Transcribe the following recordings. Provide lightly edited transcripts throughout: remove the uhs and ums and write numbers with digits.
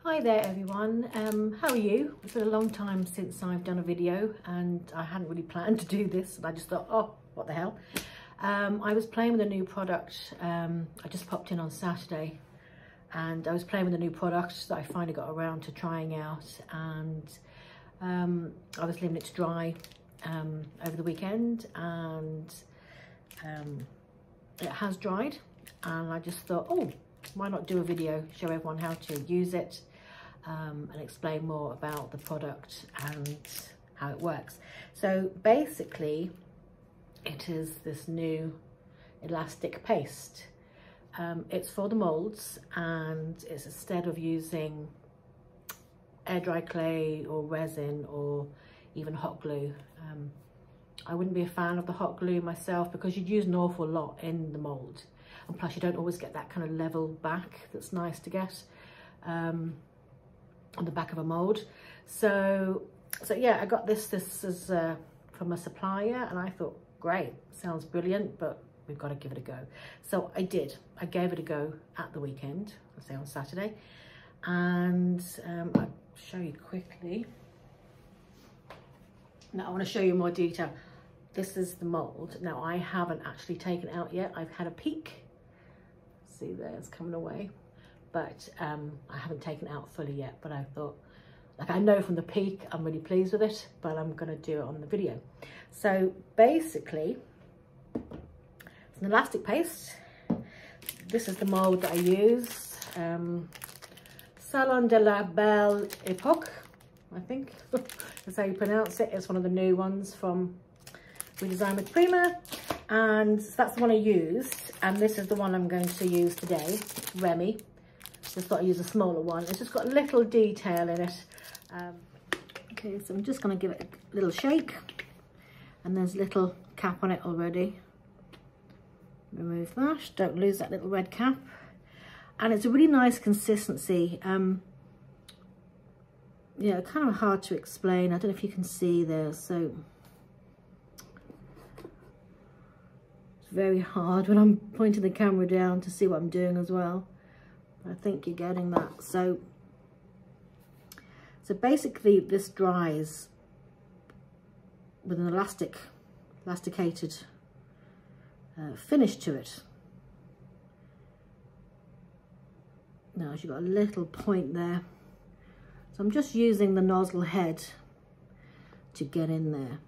Hi there everyone, how are you? It's been a long time since I've done a video and I hadn't really planned to do this and I just thought, oh, what the hell. I was playing with a new product. I just popped in on Saturday and I was playing with a new product that I finally got around to trying out, and I was leaving it to dry over the weekend, and it has dried, and I just thought, oh, why not do a video, show everyone how to use it, and explain more about the product and how it works. So basically it is this new elastic paste. It's for the moulds, and it's instead of using air dry clay or resin or even hot glue. I wouldn't be a fan of the hot glue myself because you'd use an awful lot in the mould, and plus you don't always get that kind of level back that's nice to get on the back of a mould. So yeah, I got this is from a supplier, and I thought, great, sounds brilliant, but we've got to give it a go. So I did. I gave it a go at the weekend, I'll say on Saturday, and I'll show you quickly. Now I want to show you more detail. This is the mould. Now I haven't actually taken it out yet. I've had a peek. See there, it's coming away. But I haven't taken it out fully yet, but I thought, like, I know from the peek I'm really pleased with it, but I'm going to do it on the video. So basically, it's an elastic paste. This is the mould that I use. Salon de la Belle Epoque, I think that's how you pronounce it. It's one of the new ones from Redesign with Prima, and that's the one I used, and this is the one I'm going to use today, Remy. Just thought I'd use a smaller one. It's just got a little detail in it. Okay, so I'm just going to give it a little shake, and there's a little cap on it already. Remove that, don't lose that little red cap. And it's a really nice consistency. Yeah, kind of hard to explain. I don't know if you can see there, so it's very hard when I'm pointing the camera down to see what I'm doing as well. I think you're getting that. So basically this dries with an elasticated finish to it. Now you've got a little point there. So I'm just using the nozzle head to get in there.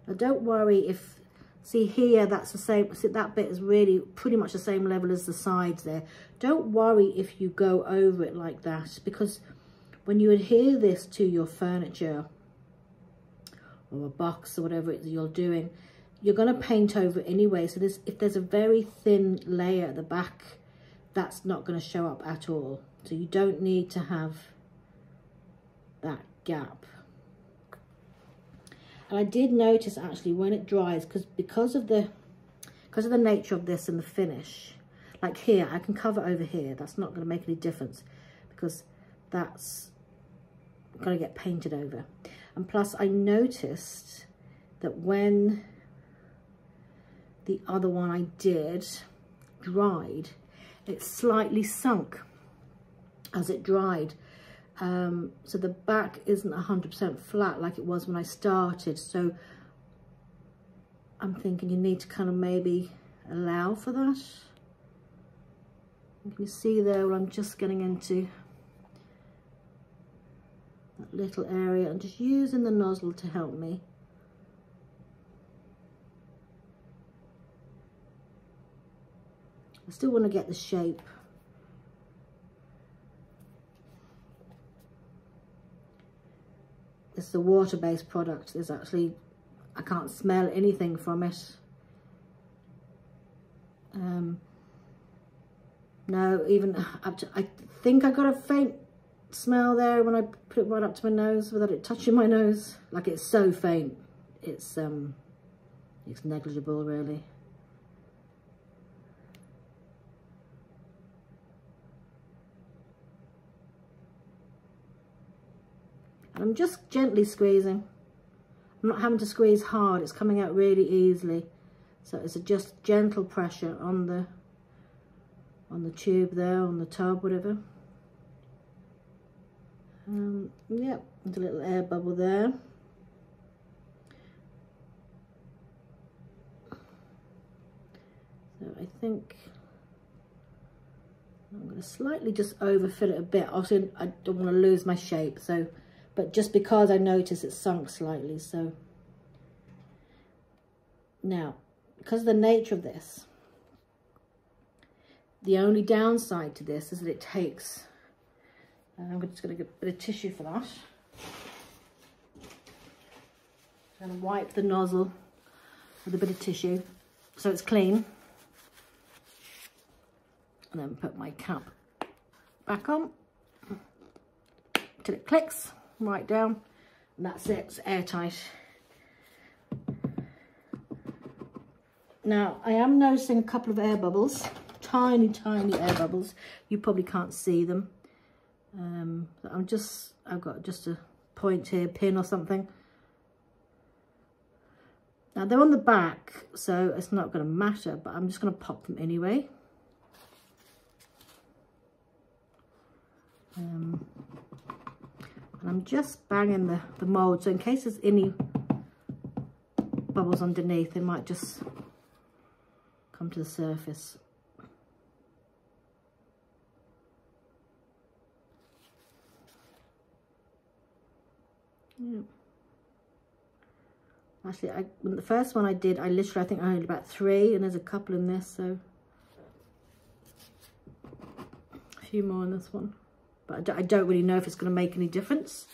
Now don't worry if, see here, that's the same, see that bit is really pretty much the same level as the sides there. Don't worry if you go over it like that, because when you adhere this to your furniture or a box or whatever it is you're doing, you're going to paint over it anyway. So if there's a very thin layer at the back, that's not going to show up at all. So you don't need to have that gap. And I did notice actually when it dries, because of the nature of this and the finish, like here, I can cover over here. That's not going to make any difference because that's going to get painted over. And plus I noticed that when the other one I did dried, it slightly sunk as it dried. So the back isn't 100% flat like it was when I started. So I'm thinking you need to kind of maybe allow for that. You can see there where I'm just getting into that little area and just using the nozzle to help me. I still want to get the shape. It's a water-based product. There's actually, I can't smell anything from it. No, even up to, I think I got a faint smell there when I put it right up to my nose without it touching my nose. Like, it's so faint. It's negligible really. I'm just gently squeezing. I'm not having to squeeze hard, it's coming out really easily. So it's just gentle pressure on the tube there, on the tub, whatever. Yep, there's a little air bubble there. So I think I'm going to slightly just overfill it a bit. Obviously, I don't want to lose my shape, so, but just because I notice it's sunk slightly, so. Now, because of the nature of this, the only downside to this is that it takes, I'm just going to get a bit of tissue for that. I'm going to wipe the nozzle with a bit of tissue so it's clean. And then put my cap back on till it clicks right down. And that's it, it's airtight. Now, I am noticing a couple of air bubbles, tiny, tiny air bubbles. You probably can't see them. I've got just a point here, pin or something. Now, they're on the back, so it's not going to matter, but I'm just going to pop them anyway. And I'm just banging the mould, so in case there's any bubbles underneath, they might just come to the surface. Yeah. Actually, the first one I did, I think I had about 3, and there's a couple in this, so a few more in this one. But I don't really know if it's going to make any difference,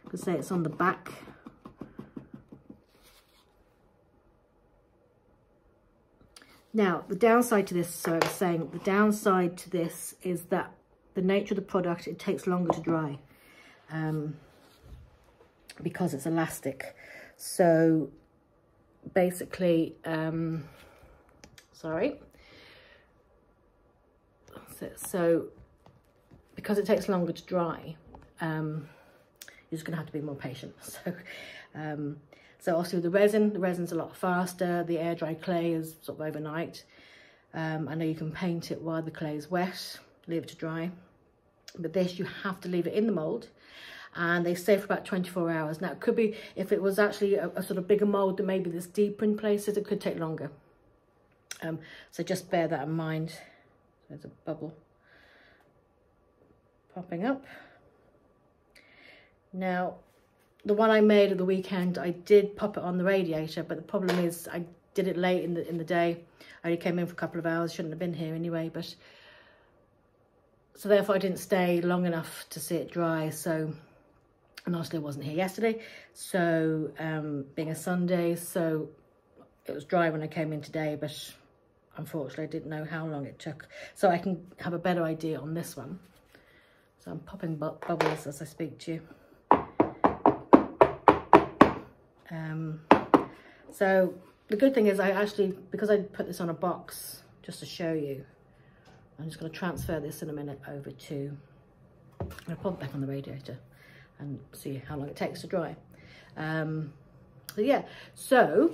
because say it's on the back. Now, the downside to this, so I was saying, the downside to this is that the nature of the product, it takes longer to dry because it's elastic. So basically, sorry. So because it takes longer to dry, you're just going to have to be more patient. So obviously with the resin's a lot faster. The air dry clay is sort of overnight. I know you can paint it while the clay is wet, leave it to dry. But this, you have to leave it in the mould, and they stay for about 24 hours. Now, it could be, if it was actually a sort of bigger mould that maybe that's deeper in places, it could take longer. So just bear that in mind. There's a bubble popping up. Now, the one I made at the weekend, I did pop it on the radiator, but the problem is I did it late in the day. I only came in for a couple of hours, shouldn't have been here anyway, but so therefore I didn't stay long enough to see it dry. So, and obviously I wasn't here yesterday, so being a Sunday, so it was dry when I came in today, but unfortunately I didn't know how long it took, so I can have a better idea on this one. So I'm popping bubbles as I speak to you. So the good thing is I actually, because I put this on a box just to show you, I'm just going to transfer this in a minute over to, I'm going to pop it back on the radiator and see how long it takes to dry. So yeah, so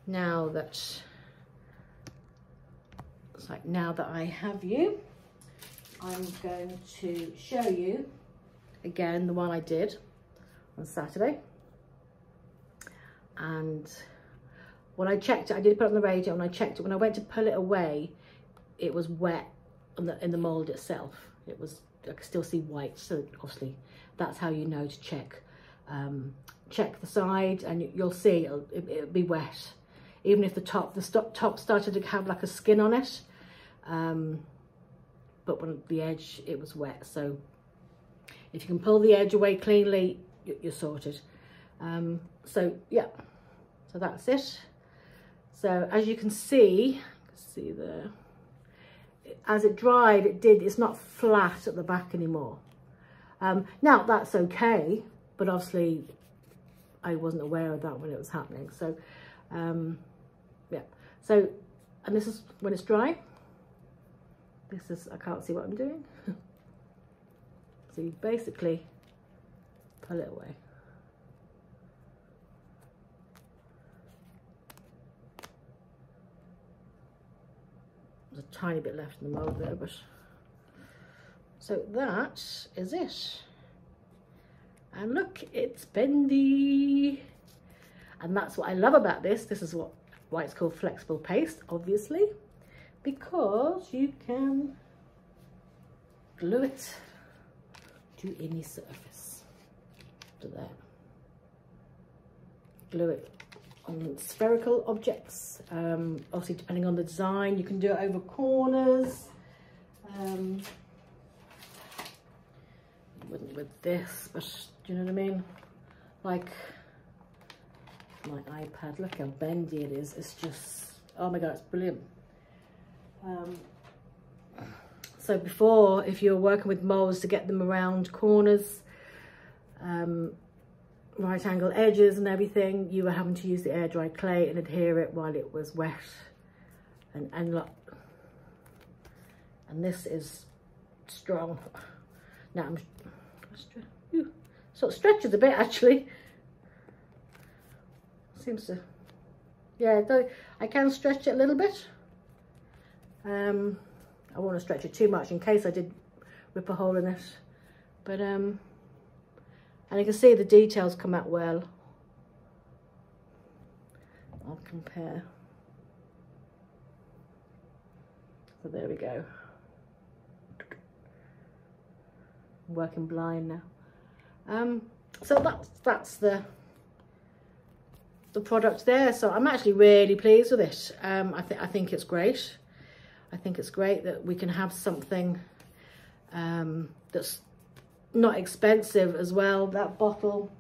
now that I have you, I'm going to show you again the one I did on Saturday. And when I checked it, I did put it on the radiator, and I checked it, when I went to pull it away, it was wet in the mould itself. It was, I could still see white, so obviously that's how you know to check. Check the side, and you'll see it'll be wet, even if the top started to have like a skin on it. But when the edge, it was wet. So if you can pull the edge away cleanly, you're sorted. So yeah, so that's it. So as you can see there, as it dried, it's not flat at the back anymore. Now that's okay, but obviously I wasn't aware of that when it was happening. So yeah, so, and this is when it's dry. This is, I can't see what I'm doing. So you basically pull it away. There's a tiny bit left in the mould there, but so that is it. And look, it's bendy. And that's what I love about this. This is why it's called flexible paste, obviously, because you can glue it to any surface. To there. Glue it on spherical objects. Obviously, depending on the design, you can do it over corners. Wouldn't with this, but do you know what I mean? Like my iPad, look how bendy it is. It's just, oh my god, it's brilliant. So before, if you're working with molds to get them around corners, right angle edges and everything, you were having to use the air dry clay and adhere it while it was wet, and look, and this is strong. Now I'm sort of stretches a bit actually. Seems to, yeah, though I can stretch it a little bit. I won't want to stretch it too much in case I did rip a hole in it, but and you can see the details come out well. I'll compare. So there we go. I'm working blind now. So that's the product there. So I'm actually really pleased with it. I think it's great. I think it's great that we can have something that's not expensive as well. That bottle,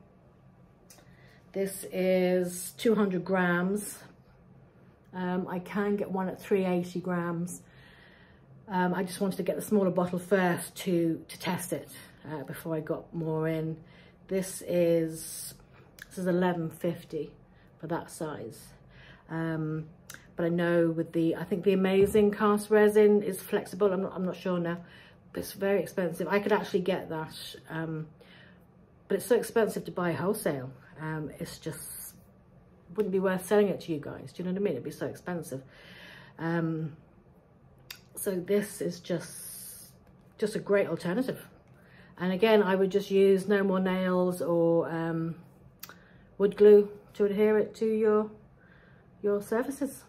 this is 200 grams. I can get one at 380 grams. I just wanted to get the smaller bottle first to test it before I got more in. This is 11.50 for that size. But I know with I think the Amazing cast resin is flexible. I'm not sure now, but it's very expensive. I could actually get that, but it's so expensive to buy wholesale. It's just wouldn't be worth selling it to you guys. Do you know what I mean? It'd be so expensive. So this is just a great alternative. And again, I would just use no more nails or wood glue to adhere it to your surfaces.